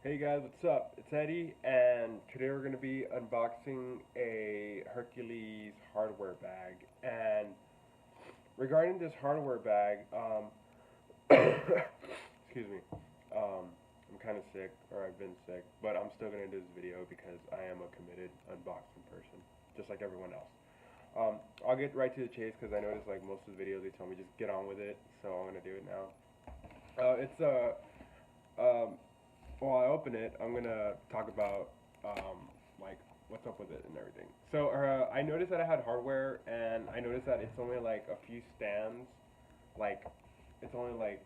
Hey guys, what's up? It's Eddie, and today we're going to be unboxing a Hercules hardware bag. And regarding this hardware bag, excuse me, I'm kind of sick, or I've been sick, but I'm still going to do this video because I am a committed unboxing person, just like everyone else. I'll get right to the chase because I noticed like most of the videos they tell me just get on with it, so I'm going to do it now. It's a um, While I open it, I'm gonna talk about like what's up with it and everything. So I noticed that I had hardware, and I noticed that it's only like a few stands. Like it's only like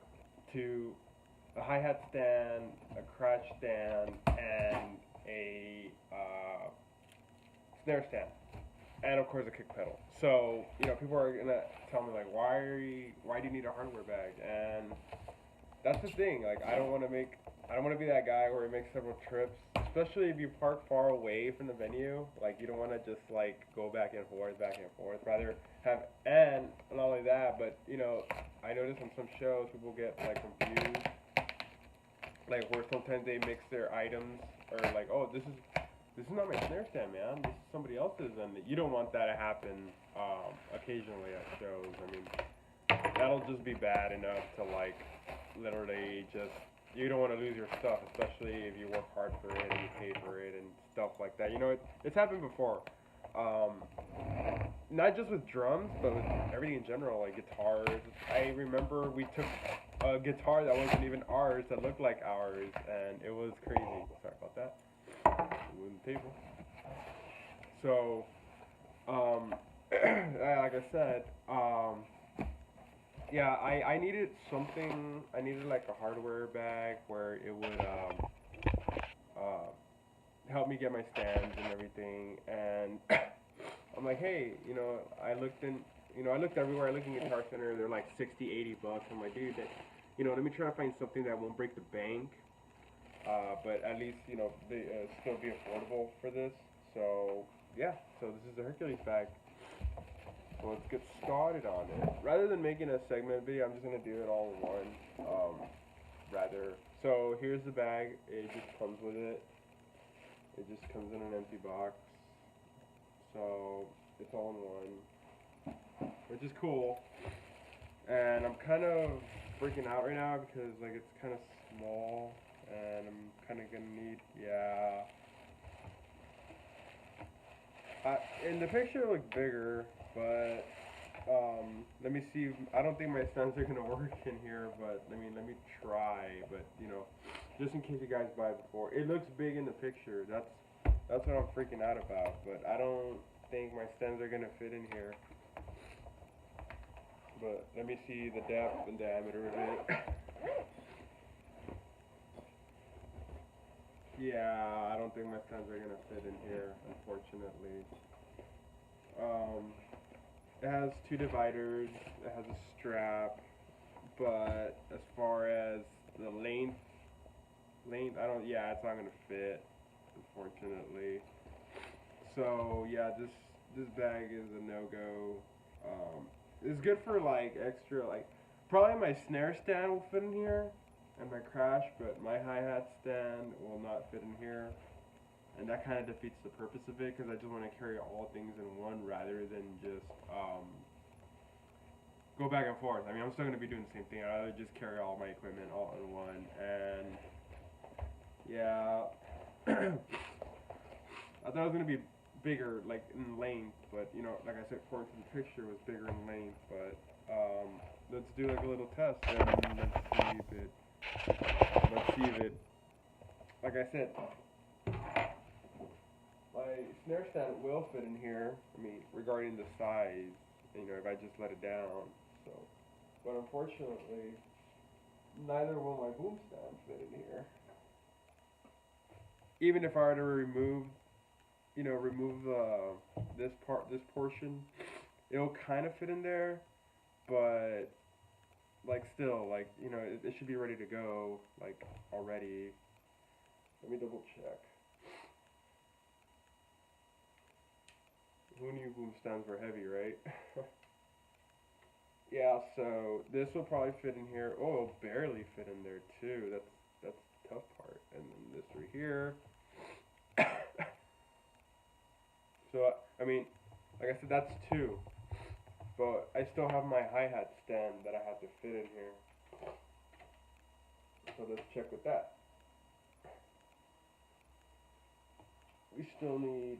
two, a hi hat stand, a crash stand, and a snare stand, and of course a kick pedal. So people are gonna tell me like, why do you need a hardware bag? And that's the thing. Like, I don't want to be that guy where he makes several trips, especially if you park far away from the venue. Like, you don't want to just like go back and forth, back and forth. Rather have, and not only that, but I notice on some shows people get like confused, like where sometimes they mix their items, or like, oh, this is not my snare stand, man. This is somebody else's, and you don't want that to happen occasionally at shows. I mean, that'll just be bad enough to like literally just you don't want to lose your stuff, especially if you work hard for it and you pay for it and stuff like that. It's happened before. Um, Not just with drums, but with everything in general, like guitars. I remember we took a guitar that wasn't even ours that looked like ours, and it was crazy. Sorry about that. Moving the table. So, like I said, yeah, I needed something. I needed like a hardware bag where it would uh, help me get my stands and everything. And I'm like, hey, I looked everywhere. I looked in Guitar Center. They're like 60, 80 bucks. I'm like, dude, let me try to find something that won't break the bank. But at least they still be affordable for this. So yeah, so this is the Hercules bag. So let's get started on it. Rather than making a segment video, I'm just gonna do it all in one. So here's the bag. It just comes with it. It just comes in an empty box. So it's all in one, which is cool. And I'm kind of freaking out right now because like it's kind of small, and I'm kind of gonna need, yeah. In the picture it looked bigger, but let me see. I don't think my stands are gonna work in here, but let me try. But just in case you guys buy it before, it looks big in the picture. That's what I'm freaking out about. But I don't think my stems are gonna fit in here. But let me see the depth and diameter of it. Yeah, I don't think my stems are gonna fit in here, unfortunately. Um, it has two dividers. It has a strap, but as far as the length, I don't. Yeah, it's not gonna fit, unfortunately. So yeah, this bag is a no go. It's good for like extra, like probably my snare stand will fit in here, and my crash, but my hi hat stand will not fit in here. And that kind of defeats the purpose of it because I just want to carry all things in one rather than just go back and forth. I mean, I'm still going to be doing the same thing. I'd rather just carry all my equipment all in one. And yeah, I thought it was going to be bigger, like in length, but like I said, according to the picture, it was bigger in length. But let's do like a little test and let's see if it, like I said, my snare stand will fit in here. I mean, regarding the size, if I just let it down. So, but unfortunately, neither will my boom stand fit in here. Even if I were to remove this portion, it'll kind of fit in there, but like still, like it should be ready to go, like already. Let me double check. Who knew boom stands were heavy, right? Yeah, so this will probably fit in here. Oh, it'll barely fit in there too. That's the tough part. And then this here. So, I mean, like I said, that's two. But I still have my hi-hat stand that I have to fit in here. So let's check with that. We still need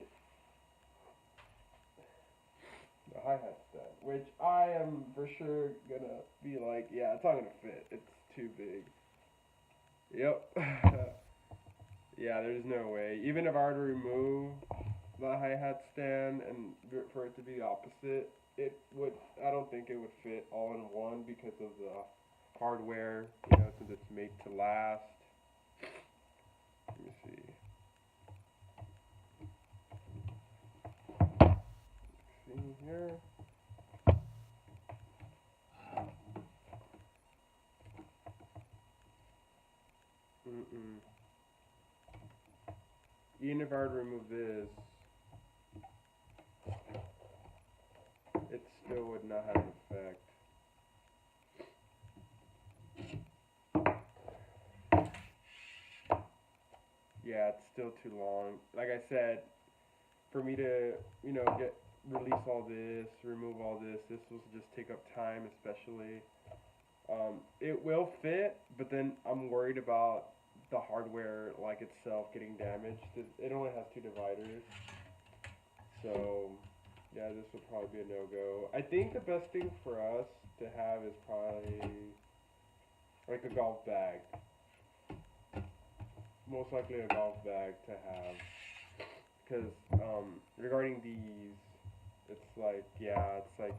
the hi-hat stand, which I am for sure gonna be like, yeah, it's not gonna fit. It's too big. Yep. Yeah, there's no way. Even if I were to remove the hi-hat stand and for it to be the opposite, it would, I don't think it would fit all in one because of the hardware, you know, since it's made to last. Let me see. See here. Even if I were to remove this, it still would not have an effect. Yeah, it's still too long. Like I said, for me to, you know, release all this, remove all this will just take up time, especially. It will fit, but then I'm worried about the hardware, like itself, getting damaged. It only has two dividers, so yeah, this will probably be a no-go. I think the best thing for us to have is probably like a golf bag. Most likely a golf bag to have, because regarding these, it's like, yeah, it's like,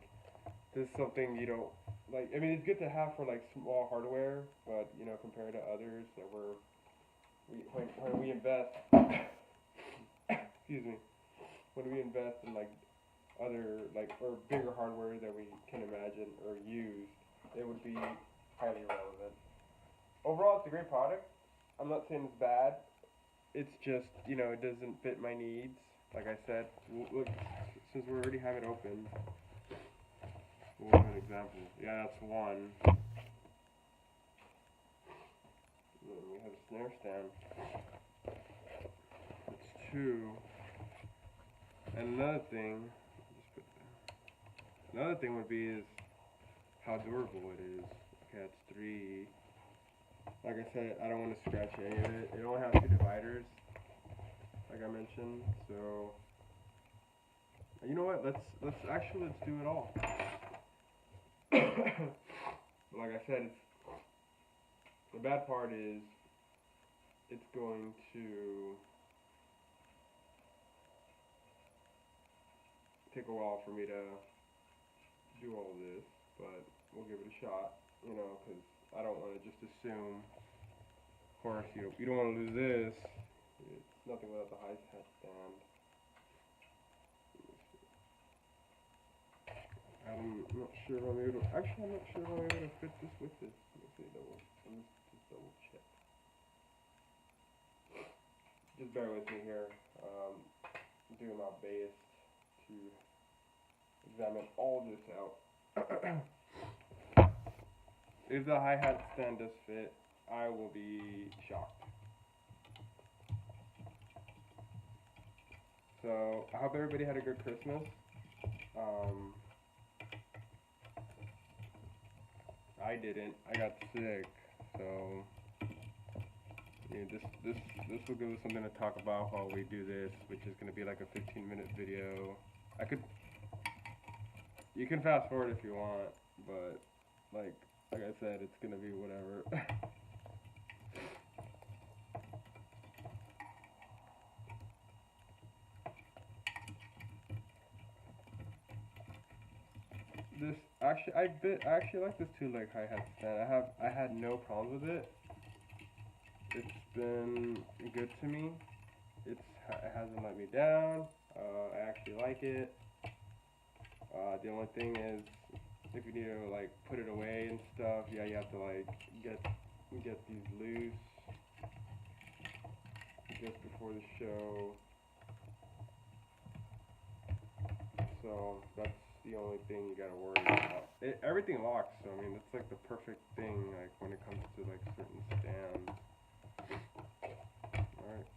this is something you don't, like, I mean, it's good to have for like small hardware, but you know, compared to others that when we invest, excuse me, when we invest in like other, like, or bigger hardware that we can imagine or use, it would be highly relevant. Overall, it's a great product. I'm not saying it's bad. It's just, you know, it doesn't fit my needs. Like I said, look, since we already have it open, we'll give an example. Yeah, that's one. And then we have a snare stand. That's two. And another thing would be is how durable it is. Okay, that's three. Like I said, I don't want to scratch any of it. It only has two dividers, like I mentioned. So, you know what? Let's do it all. Like I said, the bad part is it's going to take a while for me to do all this, but we'll give it a shot. You know, because I don't want to just assume. Of course, you don't want to lose this. It's nothing without the hi-hat stand. I'm not sure if I'm able to. Actually, I'm not sure if I'm able to fit this with this. Let me see. Let me just double check. Just bear with me here. I'm doing my best to examine all this out. If the hi-hat stand does fit, I will be shocked. So, I hope everybody had a good Christmas. I didn't. I got sick. So, yeah, this will give us something to talk about while we do this, which is going to be like a 15-minute video. You can fast forward if you want, but like I said, it's going to be whatever. This actually, I actually like this two-leg hi-hat stand. I had no problems with it. It's been good to me. It hasn't let me down. I actually like it. The only thing is, if you need to like put it away and stuff, yeah, you have to like get these loose just before the show. So that's the only thing you gotta worry about. Everything locks, so I mean it's like the perfect thing like when it comes to like certain stands. Alright.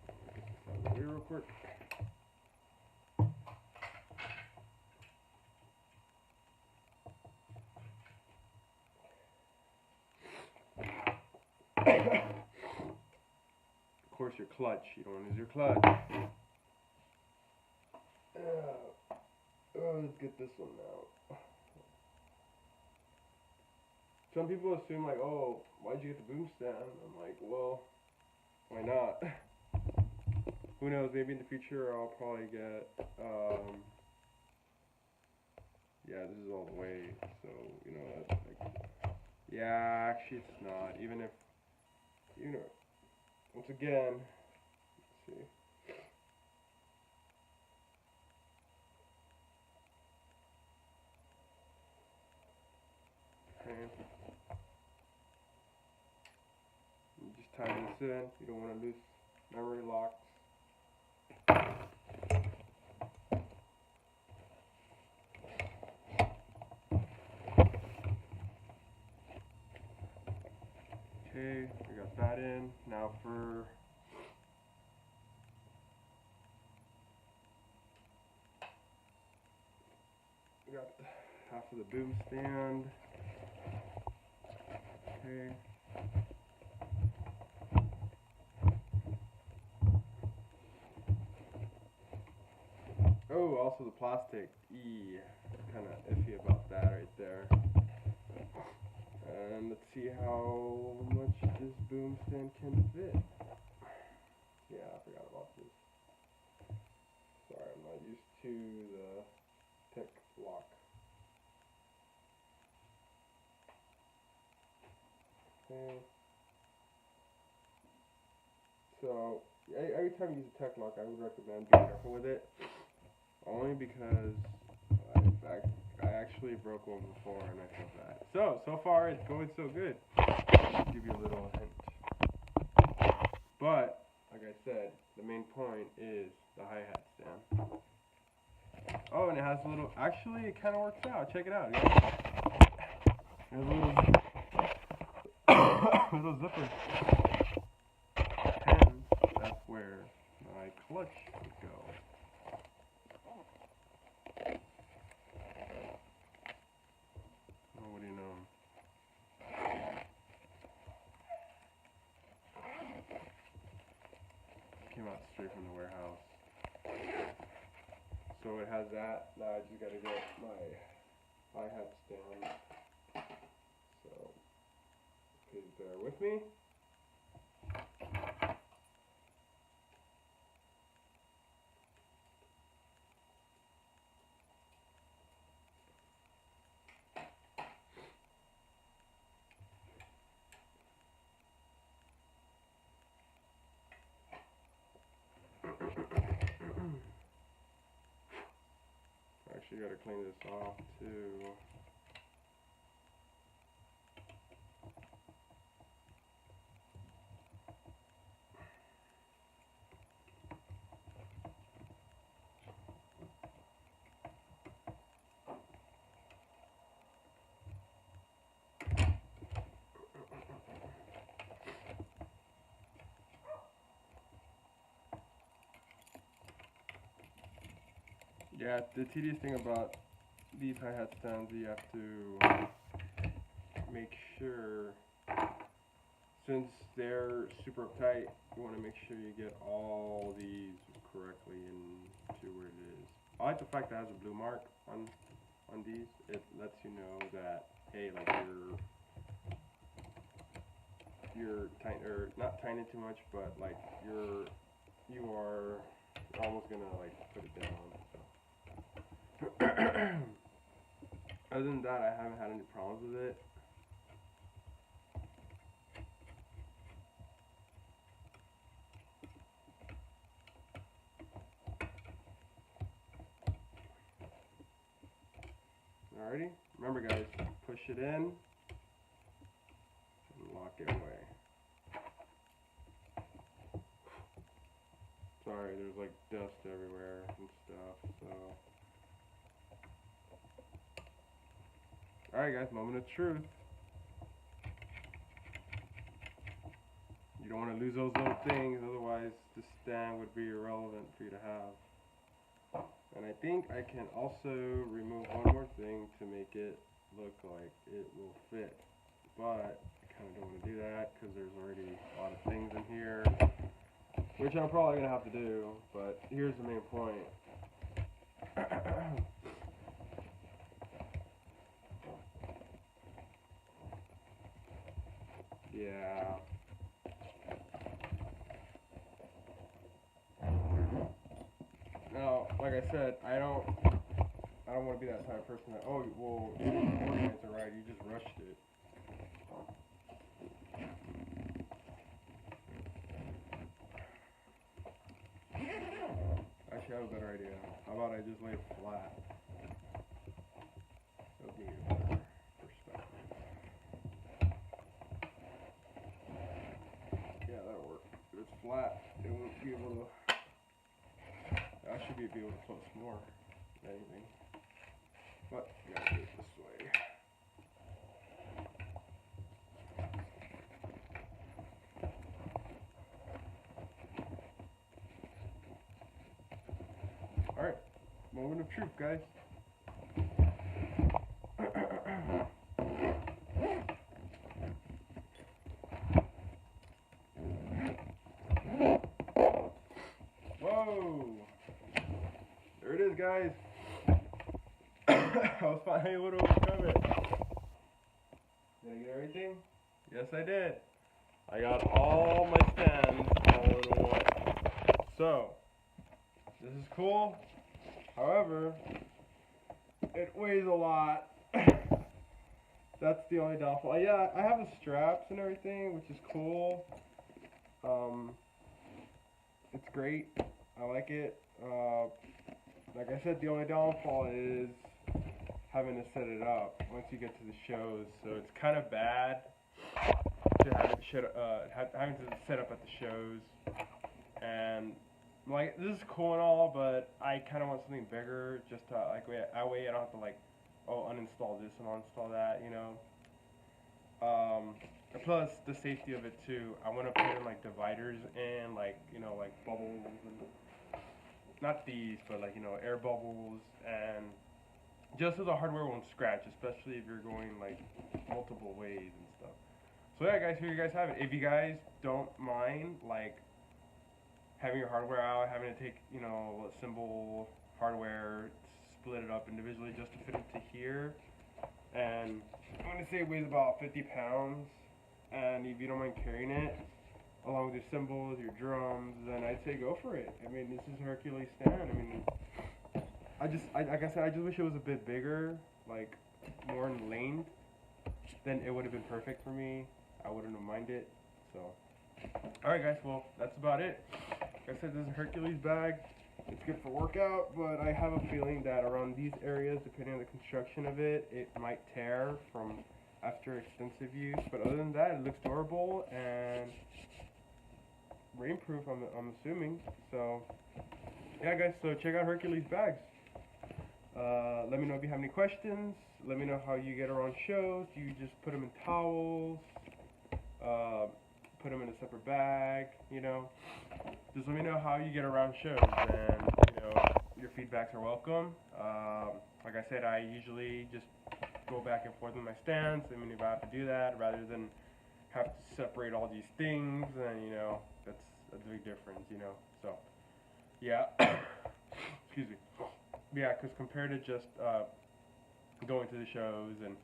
work. Of course, your clutch. You don't want to lose your clutch. Let's get this one out. Some people assume like, oh, why'd you get the boom stand? I'm like, well, why not? Who knows? Maybe in the future I'll probably get. Yeah, this is all the way. So you know that's like. Yeah, actually it's not. Even if, you know, once again, let's see. Okay. You just tie this in. You don't want to lose memory locks. Okay, we got that in. Now for we got half of the boom stand. Okay. Oh, also the plastic. Kind of iffy about that right there. And let's see how much this boom stand can fit. Yeah, I forgot about this. Sorry, I'm not used to the tech lock. Okay. So, every time you use a tech lock, I would recommend being careful with it. Only because I actually broke one before and I feel bad. So far it's going so good. I'll give you a little hint. But, like I said, the main point is the hi-hat stand. Oh, and it has a little, actually it kind of works out. Check it out, guys. There's a little zipper. And that's where my clutch would go. Oh, what do you know? Came out straight from the warehouse. So it has that. Now I just gotta get my hi-hat stand. So please bear with me. Actually gotta clean this off too. Yeah, the tedious thing about these hi-hat stands, you have to make sure, since they're super uptight, you want to make sure you get all these correctly into where it is. I like the fact that it has a blue mark on these. It lets you know that, hey, like you're tight, or not tightening too much, but like you are almost gonna like put it down. Other than that, I haven't had any problems with it. Alrighty, remember guys, push it in and lock it away. Sorry, there's like dust everywhere and stuff, so. Alright guys, moment of truth. You don't want to lose those little things, otherwise this stand would be irrelevant for you to have. And I think I can also remove one more thing to make it look like it will fit. But I kind of don't want to do that because there's already a lot of things in here, which I'm probably going to have to do. But here's the main point. Yeah. Now, like I said, I don't want to be that type of person that, oh, well, you didn't organize it right, you just rushed it. Actually, I have a better idea. How about I just lay it flat? That'll give you a better perspective. Yeah, that'll work. If it's flat, it won't be able to. I should be able to focus more than anything. But you gotta do it this way. Alright, moment of truth, guys. Whoa! There it is, guys. I was finally able to overcome it. Did I get everything? Yes, I did. I got all my stands all in one. So, this is cool. However, it weighs a lot. That's the only downfall. Yeah, I have the straps and everything, which is cool. It's great. I like it. Like I said, the only downfall is having to set it up once you get to the shows. So it's kind of bad to have it having to set up at the shows. And like, this is cool and all, but I kind of want something bigger, just to like that way I don't have to like, oh, uninstall this and uninstall that, you know. Plus the safety of it too. I want to put in like dividers in, like, you know, like bubbles and not these, but like, you know, air bubbles, and just so the hardware won't scratch, especially if you're going like multiple ways and stuff. So yeah, guys, here you guys have it. If you guys don't mind like having your hardware out, having to take, you know, symbol hardware, split it up individually just to fit into here, and I'm gonna say it weighs about 50 pounds, and if you don't mind carrying it along with your cymbals, your drums, then I'd say go for it. I mean, this is a Hercules stand. I mean, like I said, I just wish it was a bit bigger, like more in length. Then it would have been perfect for me. I wouldn't have minded. So, alright guys, well, that's about it. Like I said, this is a Hercules bag. It's good for workout, but I have a feeling that around these areas, depending on the construction of it, it might tear from after extensive use. But other than that, it looks durable and rainproof, I'm assuming. So yeah, guys, so check out Hercules bags. Let me know if you have any questions. Let me know how you get around shows. Do you just put them in towels, put them in a separate bag, you know? Just let me know how you get around shows, and you know, your feedbacks are welcome. Like I said, I usually just go back and forth with my stance. I mean, if I have to do that, rather than have to separate all these things, and you know, that's a big difference, you know. So yeah, excuse me. Yeah, because compared to just going to the shows, and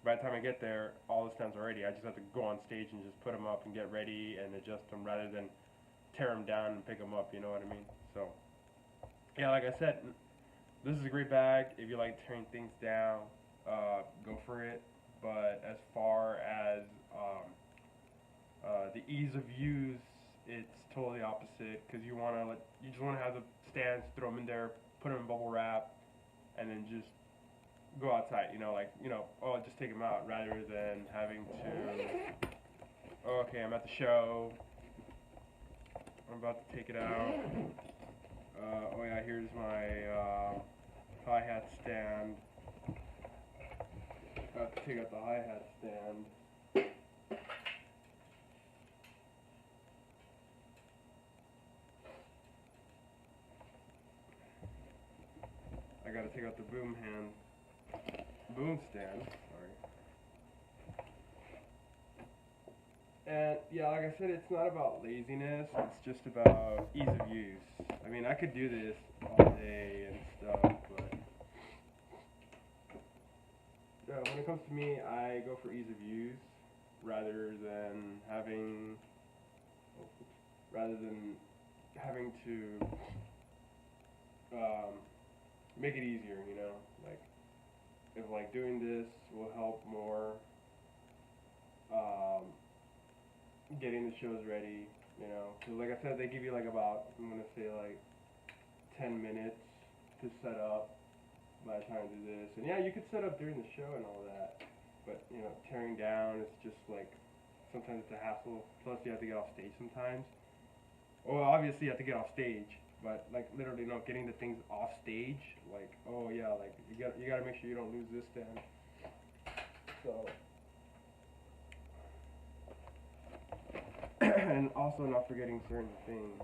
by the time I get there, all the stands are ready. I just have to go on stage and just put them up and get ready and adjust them, rather than tear them down and pick them up, you know what I mean? So yeah, like I said, this is a great bag. If you like tearing things down, go for it. But as far as the ease of use, it's totally opposite, because you just want to have the stands, throw them in there, put them in bubble wrap, and then just go outside, you know, like, you know, oh, just take them out, rather than having to, oh, okay, I'm at the show, I'm about to take it out, oh yeah, here's my hi-hat stand, about to take out the hi-hat stand. gotta take out the boom stand, sorry. And yeah, like I said, it's not about laziness, it's just about ease of use. I mean, I could do this all day and stuff, but when it comes to me, I go for ease of use rather than having to make it easier, you know, like if like doing this will help more getting the shows ready, you know, because like I said, they give you like about, I'm gonna say like 10 minutes to set up by the time I do this. And yeah, you could set up during the show and all that, but you know, tearing down is just like, sometimes it's a hassle, plus you have to get off stage sometimes. Well, obviously you have to get off stage, but like literally not getting the things off stage, like, oh yeah, like you gotta make sure you don't lose this stand. So and also not forgetting certain things.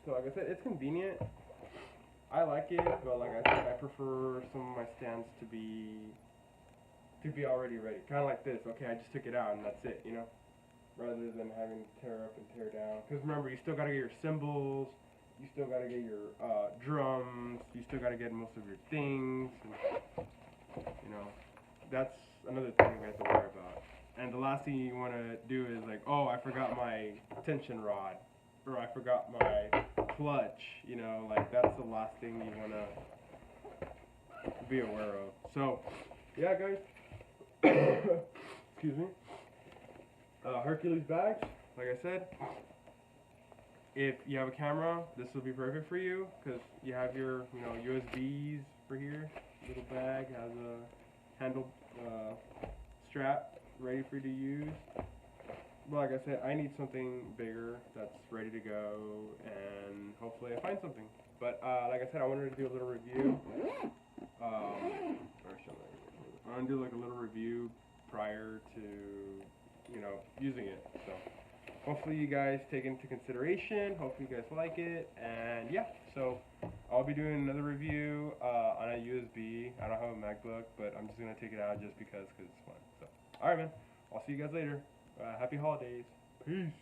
So like I said, it's convenient. I like it, but like I said, I prefer some of my stands to be already ready. Kind of like this. Okay, I just took it out and that's it, you know? Rather than having to tear up and tear down. Because remember, you still got to get your cymbals, you still got to get your drums, you still got to get most of your things. And, you know, that's another thing we have to worry about. And the last thing you want to do is like, oh, I forgot my tension rod, or I forgot my clutch, you know, like that's the last thing you want to be aware of. So, yeah, guys. Excuse me. Hercules bags, like I said, if you have a camera, this will be perfect for you, because you have your, you know, USBs for here. Little bag has a handle strap ready for you to use. But like I said, I need something bigger that's ready to go, and hopefully I find something. But like I said, I wanted to do a little review. I want to do like a little review prior to, you know, using it. So hopefully you guys take it into consideration. Hopefully you guys like it. And yeah, so I'll be doing another review on a USB. I don't have a MacBook, but I'm just going to take it out just because it's fun. So, alright, man. I'll see you guys later. Happy holidays. Peace.